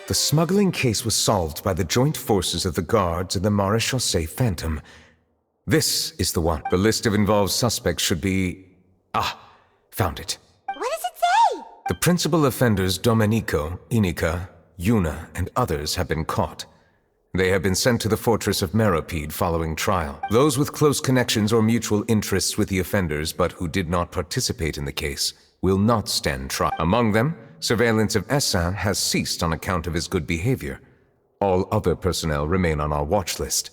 The smuggling case was solved by the joint forces of the guards and the Maréchaussée Phantom. This is the one. The list of involved suspects should be... Ah, found it. What does it say? The principal offenders Domenico, Inica, Yuna, and others have been caught. They have been sent to the fortress of Meropide following trial. Those with close connections or mutual interests with the offenders but who did not participate in the case will not stand trial. Among them, surveillance of Essin has ceased on account of his good behavior. All other personnel remain on our watch list.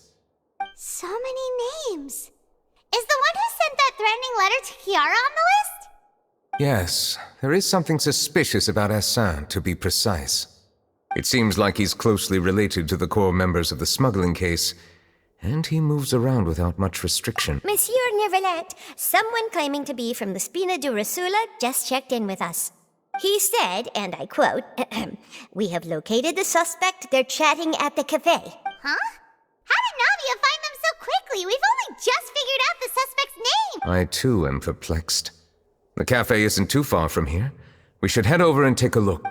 So many names. Is the one who sent that threatening letter to Kiara on the list? Yes, there is something suspicious about Essin, to be precise. It seems like he's closely related to the core members of the smuggling case, and he moves around without much restriction. Monsieur Neuvillette, someone claiming to be from the Spina di Rosula just checked in with us. He said, and I quote, "We have located the suspect. They're chatting at the cafe." Huh? How did Navia find them so quickly? We've only just figured out the suspect's name. I too am perplexed. The cafe isn't too far from here. We should head over and take a look.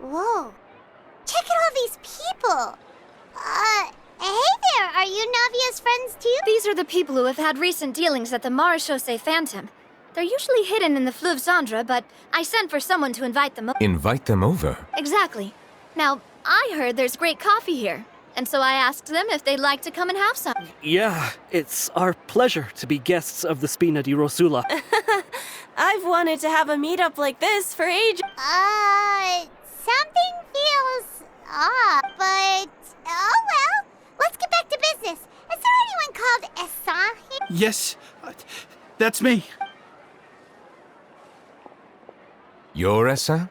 Whoa. Check out all these people. Hey there, are you Navia's friends too? These are the people who have had recent dealings at the Maréchaussée Phantom. They're usually hidden in the Fleuve Cendre, but I sent for someone to invite them over. Invite them over? Exactly. Now, I heard there's great coffee here, and so I asked them if they'd like to come and have some. Yeah, it's our pleasure to be guests of the Spina di Rosula. I've wanted to have a meetup like this for ages. Something feels off, but oh well. Let's get back to business. Is there anyone called Essin here? Yes, that's me. You're Essin?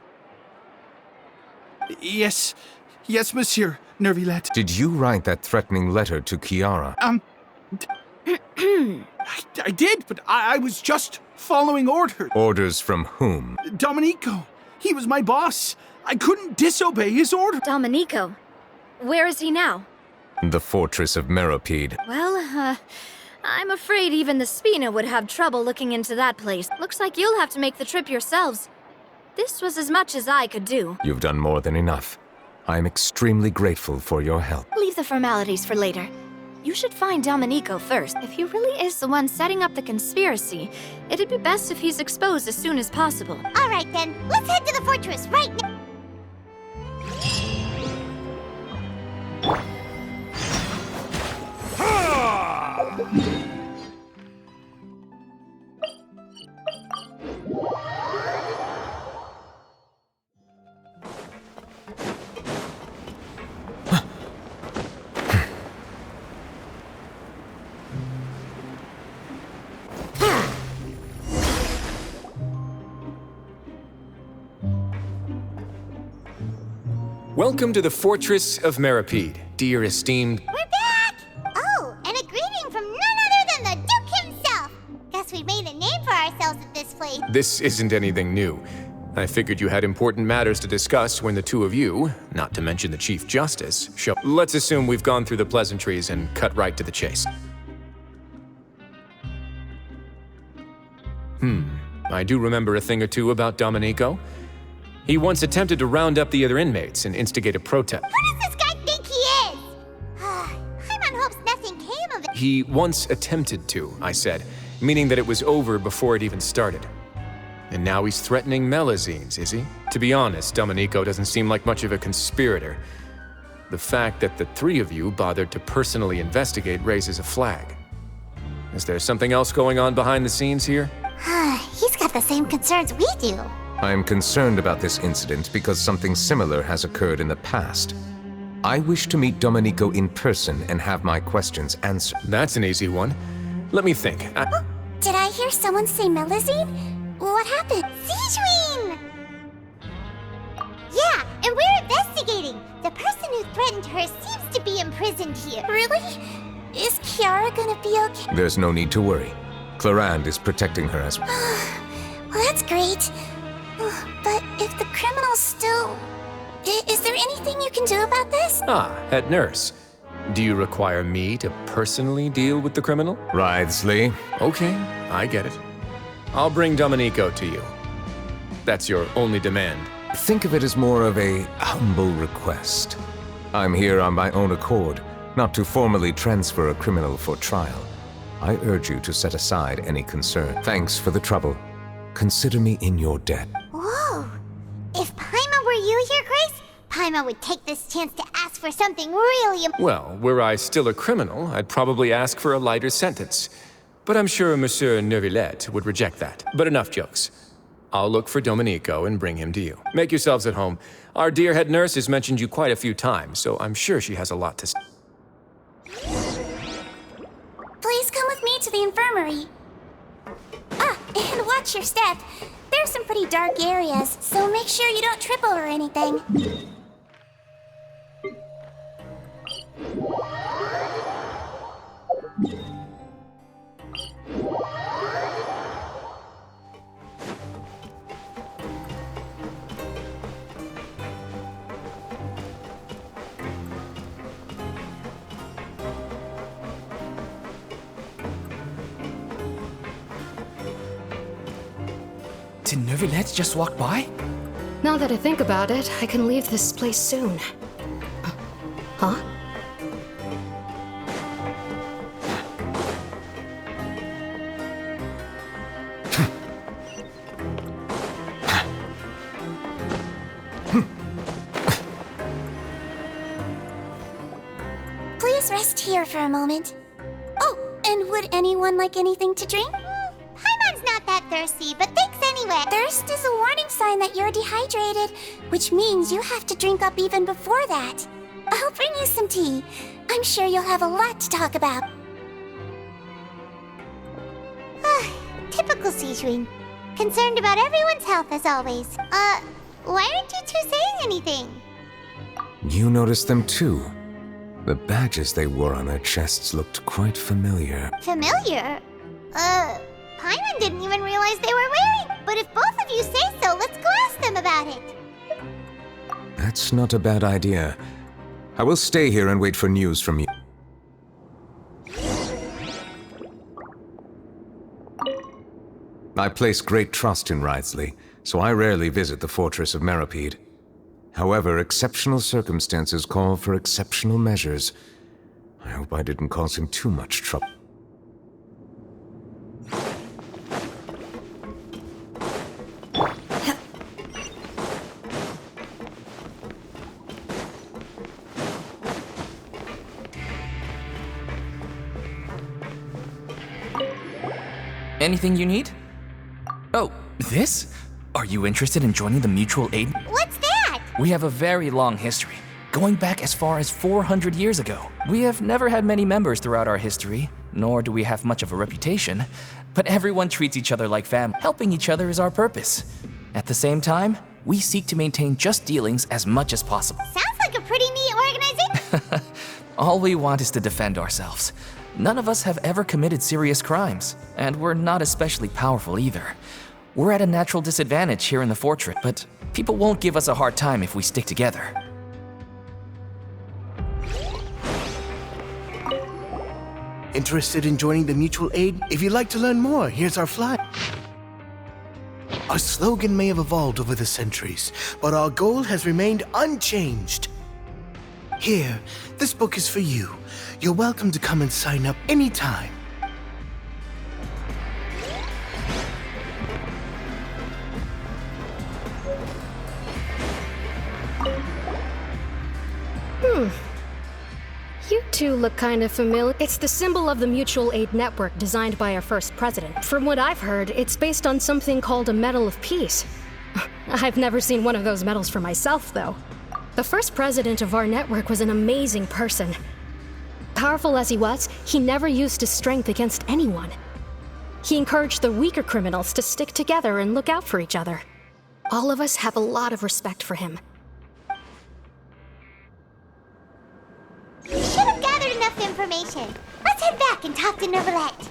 Yes, Monsieur Neuvillette. Did you write that threatening letter to Kiara? I did, but I was just following orders. Orders from whom? Domenico. He was my boss. I couldn't disobey his order. Domenico. Where is he now? The fortress of Meropide. Well, I'm afraid even the Spina would have trouble looking into that place. Looks like you'll have to make the trip yourselves. This was as much as I could do. You've done more than enough. I am extremely grateful for your help. Leave the formalities for later. You should find Domenico first. If he really is the one setting up the conspiracy, it'd be best if he's exposed as soon as possible. All right then, let's head to the fortress right now. Welcome to the Fortress of Meropide, dear esteemed... We're back! Oh, and a greeting from none other than the Duke himself! Guess we made a name for ourselves at this place. This isn't anything new. I figured you had important matters to discuss when the two of you, not to mention the Chief Justice, show... Let's assume we've gone through the pleasantries and cut right to the chase. I do remember a thing or two about Domenico. He once attempted to round up the other inmates and instigate a protest. Who does this guy think he is? Hyman hopes nothing came of it. He once attempted to, I said, meaning that it was over before it even started. And now he's threatening Melazines, is he? To be honest, Domenico doesn't seem like much of a conspirator. The fact that the three of you bothered to personally investigate raises a flag. Is there something else going on behind the scenes here? He's got the same concerns we do. I am concerned about this incident because something similar has occurred in the past. I wish to meet Domenico in person and have my questions answered. That's an easy one. Let me think. Did I hear someone say Melusine? What happened? Sijuin! Yeah, and we're investigating. The person who threatened her seems to be imprisoned here. Really? Is Kiara gonna be okay? There's no need to worry. Clarande is protecting her as well. Well, that's great. But if the criminal's still... Is there anything you can do about this? Head nurse. Do you require me to personally deal with the criminal? Wriothesley. Okay, I get it. I'll bring Domenico to you. That's your only demand. Think of it as more of a humble request. I'm here on my own accord, not to formally transfer a criminal for trial. I urge you to set aside any concern. Thanks for the trouble. Consider me in your debt. Whoa! If Paimon were you here, Grace, Paimon would take this chance to ask for something really Well, were I still a criminal, I'd probably ask for a lighter sentence. But I'm sure Monsieur Neuvillette would reject that. But enough jokes. I'll look for Domenico and bring him to you. Make yourselves at home. Our dear head nurse has mentioned you quite a few times, so I'm sure she has a lot to say. Please come with me to the infirmary. And watch your step. There's some pretty dark areas, so make sure you don't trip over anything. Did Neuvillette just walk by? Now that I think about it, I can leave this place soon. Huh? Please rest here for a moment. Oh, and would anyone like anything to drink? Paimon's not that thirsty, but thanks anyway. Thirst is a warning sign that you're dehydrated, which means you have to drink up even before that. I'll bring you some tea. I'm sure you'll have a lot to talk about. Typical Sijuin. Concerned about everyone's health as always. Why aren't you two saying anything? You noticed them too. The badges they wore on their chests looked quite familiar. Familiar? Paimon didn't even realize they were wearing. But if both of you say so, let's go ask them about it. That's not a bad idea. I will stay here and wait for news from you. I place great trust in Wriothesley, so I rarely visit the fortress of Meropide. However, exceptional circumstances call for exceptional measures. I hope I didn't cause him too much trouble. Anything you need? Oh, this? Are you interested in joining the mutual aid? What's that? We have a very long history, going back as far as 400 years ago. We have never had many members throughout our history, nor do we have much of a reputation, but everyone treats each other like family. Helping each other is our purpose. At the same time, we seek to maintain just dealings as much as possible. Sounds like a pretty neat organization. All we want is to defend ourselves. None of us have ever committed serious crimes, and we're not especially powerful either. We're at a natural disadvantage here in the fortress, but people won't give us a hard time if we stick together. Interested in joining the mutual aid? If you'd like to learn more, here's our flyer. Our slogan may have evolved over the centuries, but our goal has remained unchanged. Here, this book is for you. You're welcome to come and sign up anytime. You two look kind of familiar. It's the symbol of the mutual aid network designed by our first president. From what I've heard, it's based on something called a Medal of Peace. I've never seen one of those medals for myself, though. The first president of our network was an amazing person. Powerful as he was, he never used his strength against anyone. He encouraged the weaker criminals to stick together and look out for each other. All of us have a lot of respect for him. We should have gathered enough information. Let's head back and talk to Neuvillette.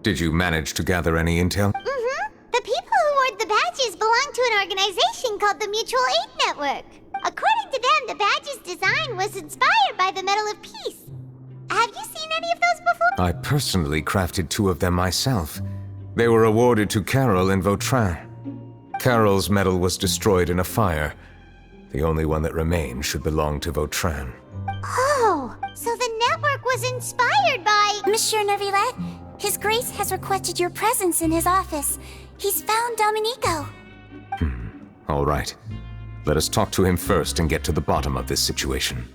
Did you manage to gather any intel? Mm-hmm. The people who wore the badges belong to an organization called the Mutual Aid Network. According to them, the badge's design was inspired by the Medal of Peace. Have you seen any of those before? I personally crafted 2 of them myself. They were awarded to Carol and Vautrin. Carol's medal was destroyed in a fire. The only one that remained should belong to Vautrin. Oh, so the network was inspired by... Monsieur Neuvillette, His Grace has requested your presence in his office. He's found Domenico. All right. Let us talk to him first and get to the bottom of this situation.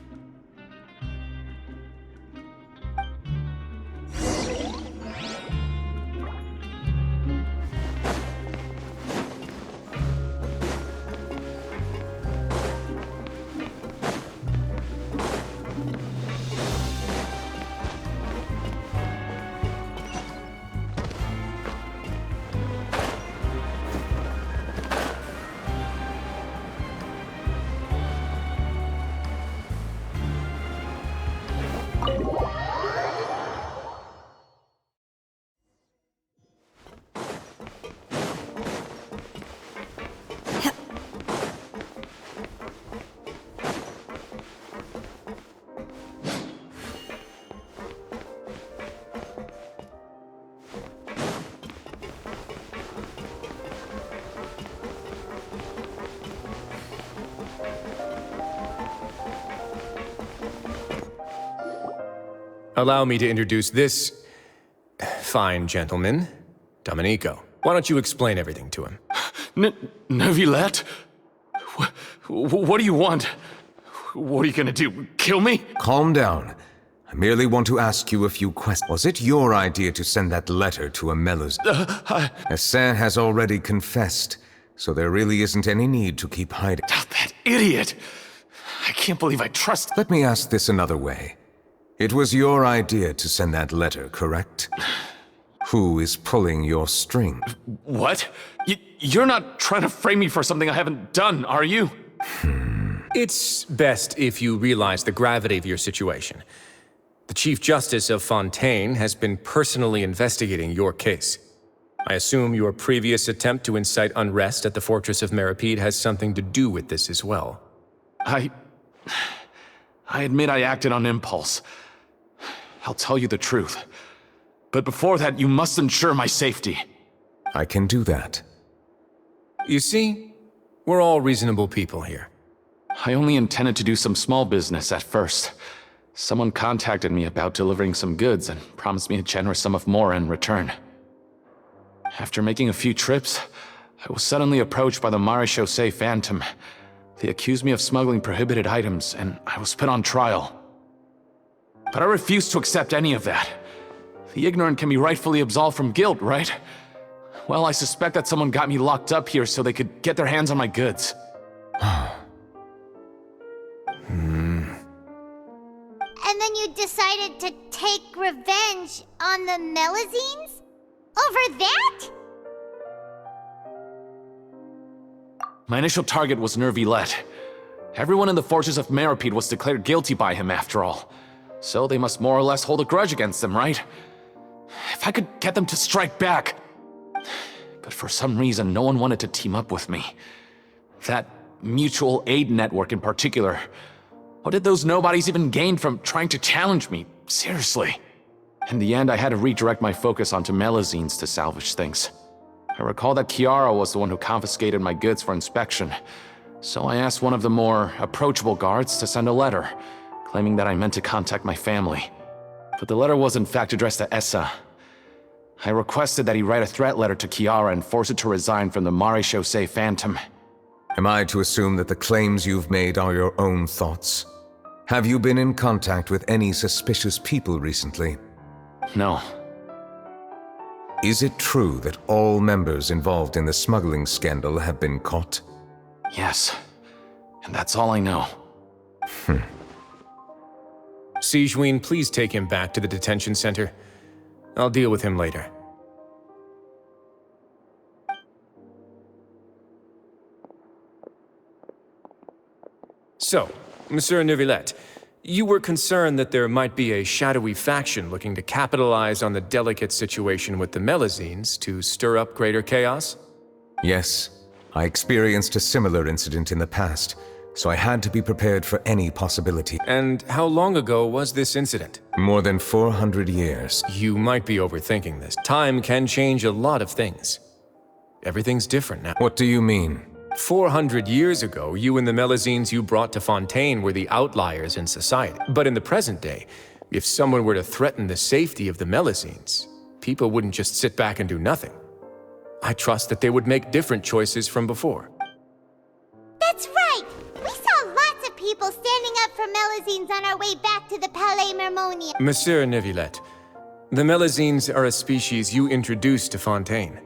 Allow me to introduce this fine gentleman, Domenico. Why don't you explain everything to him? Neuvillette? What do you want? What are you gonna do, kill me? Calm down. I merely want to ask you a few questions. Was it your idea to send that letter to Amelus? Hassan has already confessed, so there really isn't any need to keep hiding. That idiot! I can't believe I trust... Let me ask this another way. It was your idea to send that letter, correct? Who is pulling your string? What? You're not trying to frame me for something I haven't done, are you? It's best if you realize the gravity of your situation. The Chief Justice of Fontaine has been personally investigating your case. I assume your previous attempt to incite unrest at the Fortress of Meripede has something to do with this as well. I admit I acted on impulse. I'll tell you the truth. But before that, you must ensure my safety. I can do that. You see, we're all reasonable people here. I only intended to do some small business at first. Someone contacted me about delivering some goods and promised me a generous sum of more in return. After making a few trips, I was suddenly approached by the Marechaussee Phantom. They accused me of smuggling prohibited items, and I was put on trial. But I refused to accept any of that. The ignorant can be rightfully absolved from guilt, right? Well, I suspect that someone got me locked up here so they could get their hands on my goods. And then you decided to take revenge on the Melazines? Over that? My initial target was Neuvillette. Everyone in the Fortress of Meripede was declared guilty by him after all. So they must more or less hold a grudge against him, right? If I could get them to strike back. But for some reason, no one wanted to team up with me. That mutual aid network in particular. What did those nobodies even gain from trying to challenge me? Seriously. In the end, I had to redirect my focus onto Melazines to salvage things. I recall that Chiara was the one who confiscated my goods for inspection. So I asked one of the more approachable guards to send a letter, claiming that I meant to contact my family. But the letter was in fact addressed to Essa. I requested that he write a threat letter to Kiara and force it to resign from the Marechaussee Phantom. Am I to assume that the claims you've made are your own thoughts? Have you been in contact with any suspicious people recently? No. Is it true that all members involved in the smuggling scandal have been caught? Yes. And that's all I know. Sijween, please take him back to the detention center. I'll deal with him later. So, Monsieur Neuvillette, you were concerned that there might be a shadowy faction looking to capitalize on the delicate situation with the Melazines to stir up greater chaos? Yes. I experienced a similar incident in the past, so I had to be prepared for any possibility. And how long ago was this incident? More than 400 years. You might be overthinking this. Time can change a lot of things. Everything's different now. What do you mean? 400 years ago, you and the Melazines you brought to Fontaine were the outliers in society. But in the present day, if someone were to threaten the safety of the Melazines, people wouldn't just sit back and do nothing. I trust that they would make different choices from before. That's right! We saw lots of people standing up for Melazines on our way back to the Palais Mermonium. Monsieur Neuvillette, the Melazines are a species you introduced to Fontaine.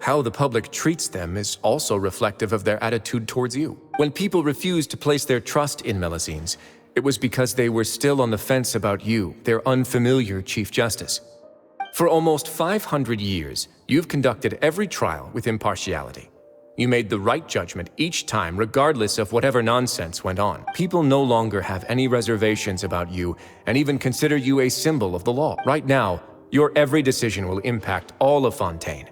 How the public treats them is also reflective of their attitude towards you. When people refused to place their trust in Melazines, it was because they were still on the fence about you, their unfamiliar Chief Justice. For almost 500 years, you've conducted every trial with impartiality. You made the right judgment each time, regardless of whatever nonsense went on. People no longer have any reservations about you and even consider you a symbol of the law. Right now, your every decision will impact all of Fontaine.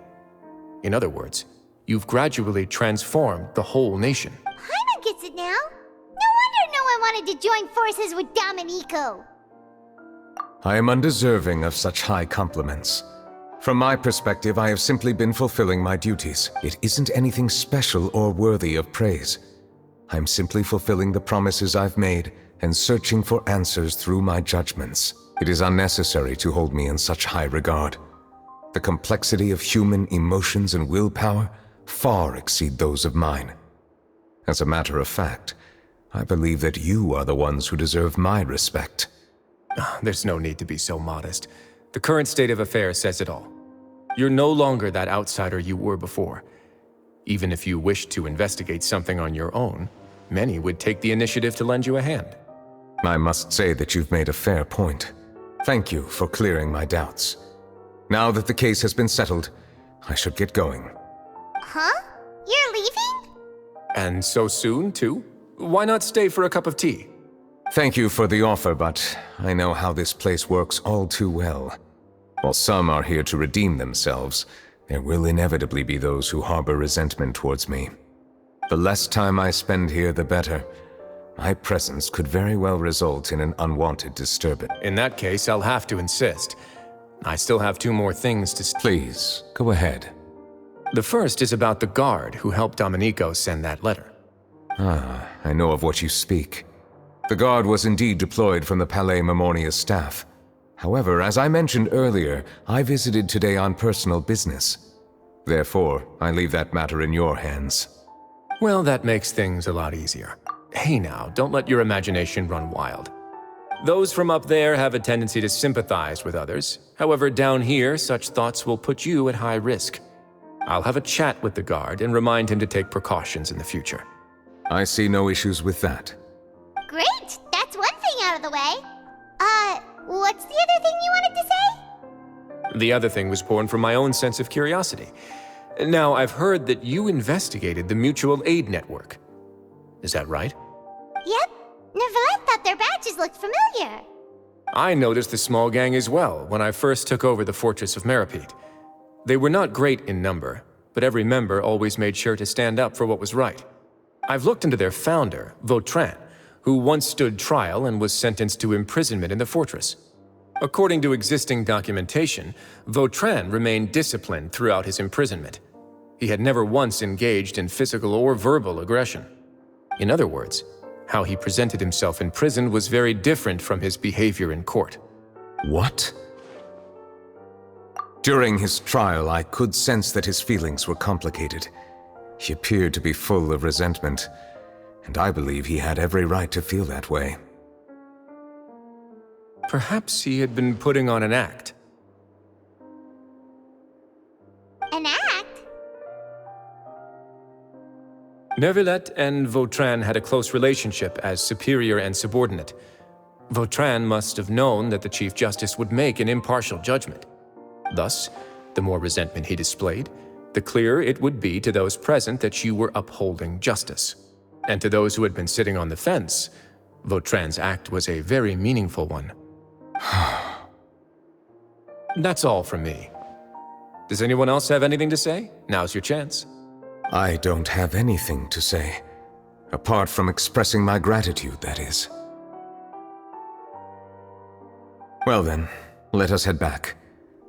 In other words, you've gradually transformed the whole nation. Paimon gets it now. No wonder no one wanted to join forces with Domenico. I am undeserving of such high compliments. From my perspective, I have simply been fulfilling my duties. It isn't anything special or worthy of praise. I'm simply fulfilling the promises I've made and searching for answers through my judgments. It is unnecessary to hold me in such high regard. The complexity of human emotions and willpower far exceed those of mine. As a matter of fact, I believe that you are the ones who deserve my respect. There's no need to be so modest. The current state of affairs says it all. You're no longer that outsider you were before. Even if you wished to investigate something on your own, many would take the initiative to lend you a hand. I must say that you've made a fair point. Thank you for clearing my doubts. Now that the case has been settled, I should get going. Huh? You're leaving? And so soon, too? Why not stay for a cup of tea? Thank you for the offer, but I know how this place works all too well. While some are here to redeem themselves, there will inevitably be those who harbor resentment towards me. The less time I spend here, the better. My presence could very well result in an unwanted disturbance. In that case, I'll have to insist. I still have 2 more things to Please, go ahead. The first is about the guard who helped Domenico send that letter. I know of what you speak. The guard was indeed deployed from the Palais Mermonia's staff. However, as I mentioned earlier, I visited today on personal business. Therefore, I leave that matter in your hands. Well, that makes things a lot easier. Hey now, don't let your imagination run wild. Those from up there have a tendency to sympathize with others. However, down here, such thoughts will put you at high risk. I'll have a chat with the guard and remind him to take precautions in the future. I see no issues with that. Great! That's one thing out of the way. What's the other thing you wanted to say? The other thing was born from my own sense of curiosity. Now, I've heard that you investigated the mutual aid network. Is that right? Yep. Neuvillette thought their badges looked familiar. I noticed the small gang as well when I first took over the fortress of Meripede. They were not great in number, but every member always made sure to stand up for what was right. I've looked into their founder, Vautrin, who once stood trial and was sentenced to imprisonment in the fortress. According to existing documentation, Vautrin remained disciplined throughout his imprisonment. He had never once engaged in physical or verbal aggression. In other words, how he presented himself in prison was very different from his behavior in court. What? During his trial, I could sense that his feelings were complicated. He appeared to be full of resentment, and I believe he had every right to feel that way. Perhaps he had been putting on an act. An act? Neuvillette and Vautrin had a close relationship as superior and subordinate. Vautrin must have known that the Chief Justice would make an impartial judgment. Thus, the more resentment he displayed, the clearer it would be to those present that you were upholding justice. And to those who had been sitting on the fence, Vautrin's act was a very meaningful one. That's all from me. Does anyone else have anything to say? Now's your chance. I don't have anything to say, apart from expressing my gratitude, that is. Well then, let us head back.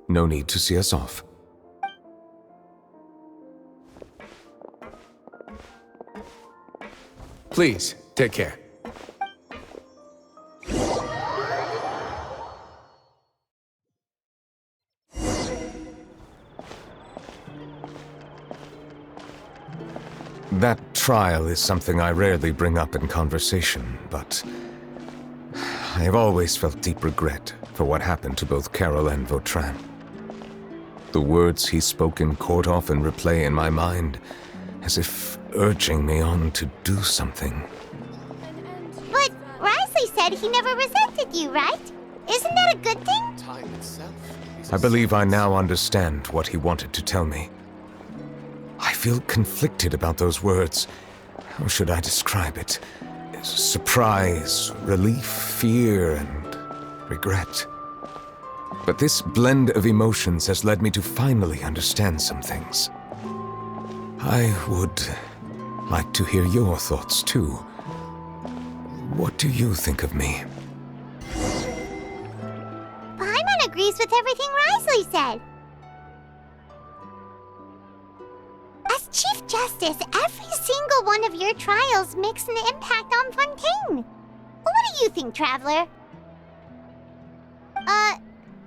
No need to see us off. Please, take care. That trial is something I rarely bring up in conversation, but I have always felt deep regret for what happened to both Carol and Vautrin. The words he spoke in court often replay in my mind, as if urging me on to do something. But Risley said he never resented you, right? Isn't that a good thing? Time itself. I believe I now understand what he wanted to tell me. I feel conflicted about those words. How should I describe it? Surprise, relief, fear, and regret. But this blend of emotions has led me to finally understand some things. I would like to hear your thoughts, too. What do you think of me? Paimon agrees with everything Risley said. As Chief Justice, every single one of your trials makes an impact on Fontaine. What do you think, Traveler?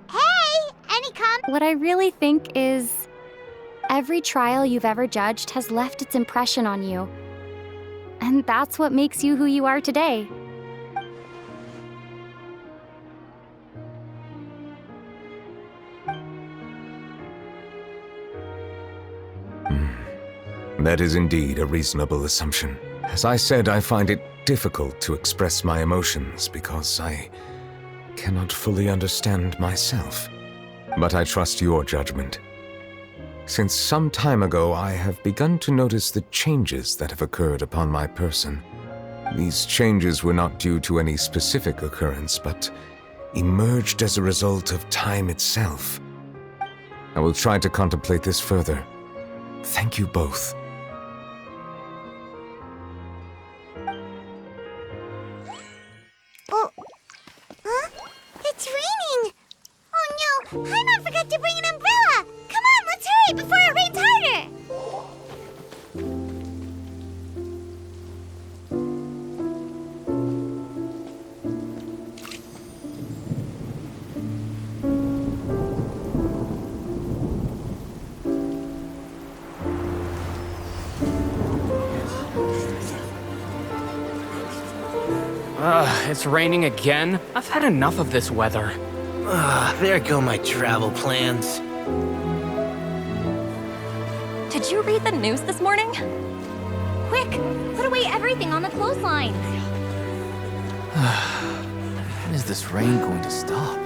Hey, any What I really think is, every trial you've ever judged has left its impression on you. And that's what makes you who you are today. That is indeed a reasonable assumption. As I said, I find it difficult to express my emotions because I cannot fully understand myself. But I trust your judgment. Since some time ago, I have begun to notice the changes that have occurred upon my person. These changes were not due to any specific occurrence, but emerged as a result of time itself. I will try to contemplate this further. Thank you both. Oh, huh? It's raining! Oh no, Paimon forgot to bring an umbrella! Come on, let's hurry before it rains harder! It's raining again? I've had enough of this weather. There go my travel plans. Did you read the news this morning? Quick, put away everything on the clothesline. When is this rain going to stop?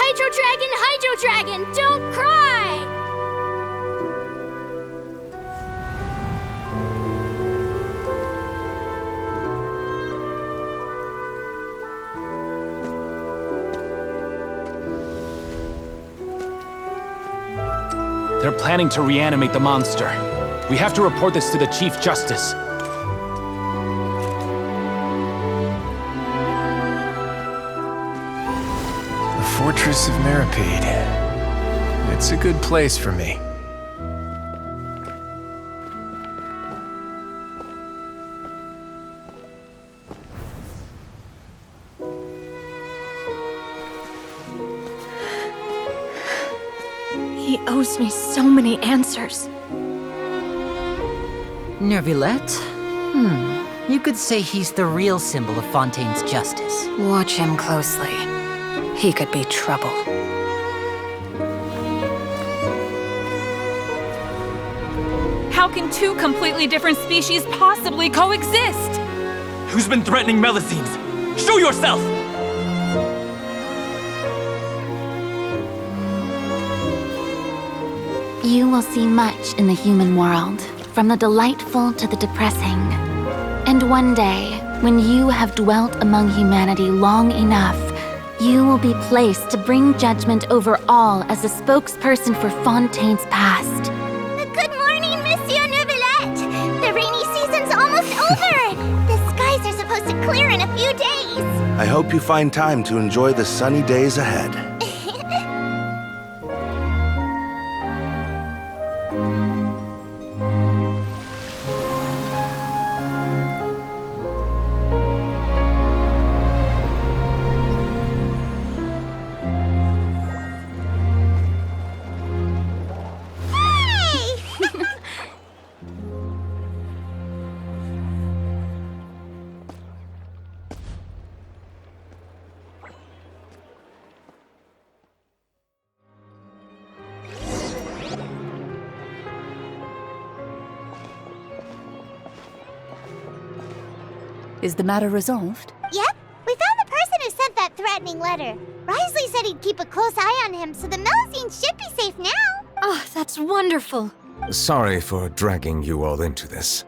Hydro Dragon, don't cry! They're planning to reanimate the monster. We have to report this to the Chief Justice. The Fortress of Meripede. It's a good place for me. owes me so many answers. Neuvillette? You could say he's the real symbol of Fontaine's justice. Watch him closely. He could be trouble. How can two completely different species possibly coexist? Who's been threatening Melusines? Show yourself! You will see much in the human world, from the delightful to the depressing. And one day, when you have dwelt among humanity long enough, you will be placed to bring judgment over all as a spokesperson for Fontaine's past. Good morning, Monsieur Neuvillette! The rainy season's almost over! The skies are supposed to clear in a few days! I hope you find time to enjoy the sunny days ahead. Is the matter resolved? Yep, we found the person who sent that threatening letter. Risley said he'd keep a close eye on him, so the Melusines should be safe now. Oh, that's wonderful. Sorry for dragging you all into this.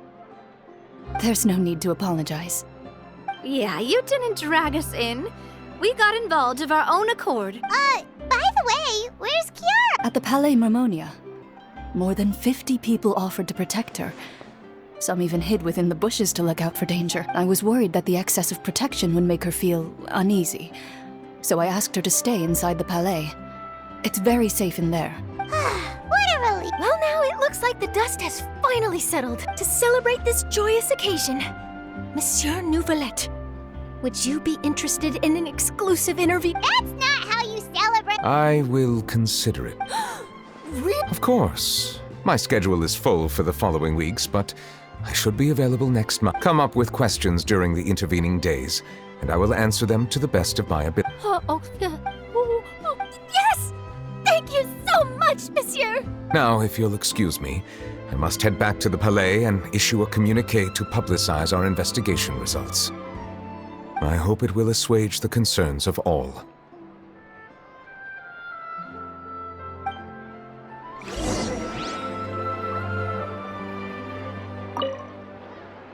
There's no need to apologize. Yeah, you didn't drag us in. We got involved of our own accord. By the way, where's Kiara? At the Palais Marmonia. More than 50 people offered to protect her. Some even hid within the bushes to look out for danger. I was worried that the excess of protection would make her feel uneasy. So I asked her to stay inside the Palais. It's very safe in there. What a relief. Well, now it looks like the dust has finally settled. To celebrate this joyous occasion, Monsieur Neuvillette, would you be interested in an exclusive interview? That's not how you celebrate. I will consider it. Really? Of course. My schedule is full for the following weeks, but I should be available next month. Come up with questions during the intervening days, and I will answer them to the best of my ability. Yes! Thank you so much, Monsieur! Now, if you'll excuse me, I must head back to the Palais and issue a communiqué to publicize our investigation results. I hope it will assuage the concerns of all.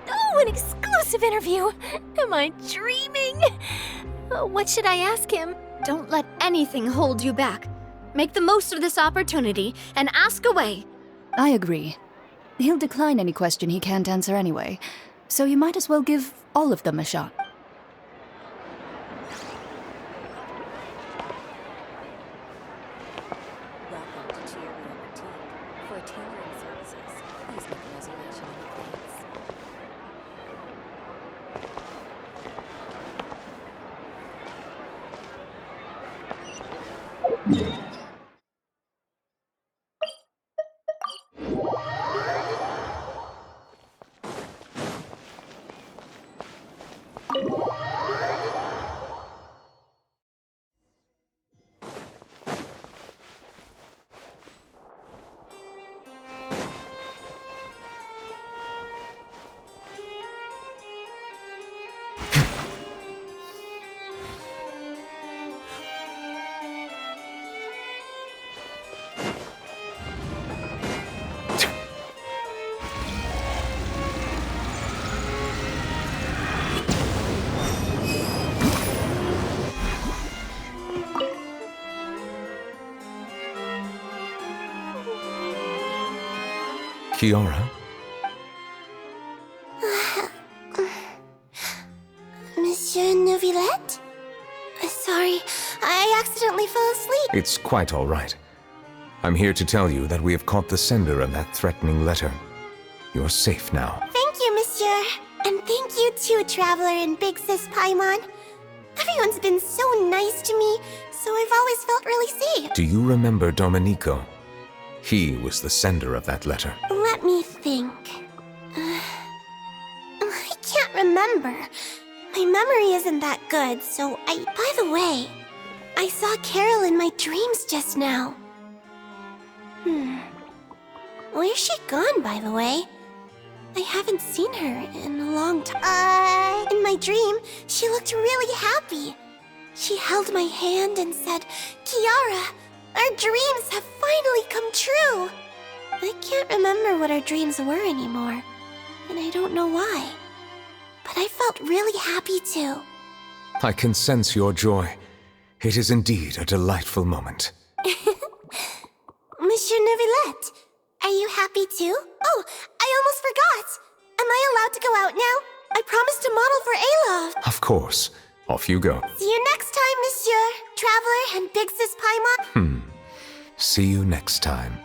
Oh, an exclusive interview! Am I dreaming? What should I ask him? Don't let anything hold you back. Make the most of this opportunity and ask away. I agree. He'll decline any question he can't answer anyway, so you might as well give all of them a shot. Kiara? Monsieur Neuvillette? Sorry, I accidentally fell asleep. It's quite all right. I'm here to tell you that we have caught the sender of that threatening letter. You're safe now. Thank you, Monsieur. And thank you too, Traveler and Big Sis Paimon. Everyone's been so nice to me, so I've always felt really safe. Do you remember Domenico? He was the sender of that letter. Let me think. I can't remember. My memory isn't that good, so By the way, I saw Carol in my dreams just now. Where's she gone, by the way? I haven't seen her in a long time. In my dream, she looked really happy. She held my hand and said, "Kiara, our dreams have finally come true." I can't remember what our dreams were anymore, and I don't know why. But I felt really happy too. I can sense your joy. It is indeed a delightful moment. Monsieur Neuvillette, are you happy too? Oh, I almost forgot. Am I allowed to go out now? I promised to model for Alof. Of course. Off you go. See you next time, Monsieur, Traveler, and Big Sis Paimon. See you next time.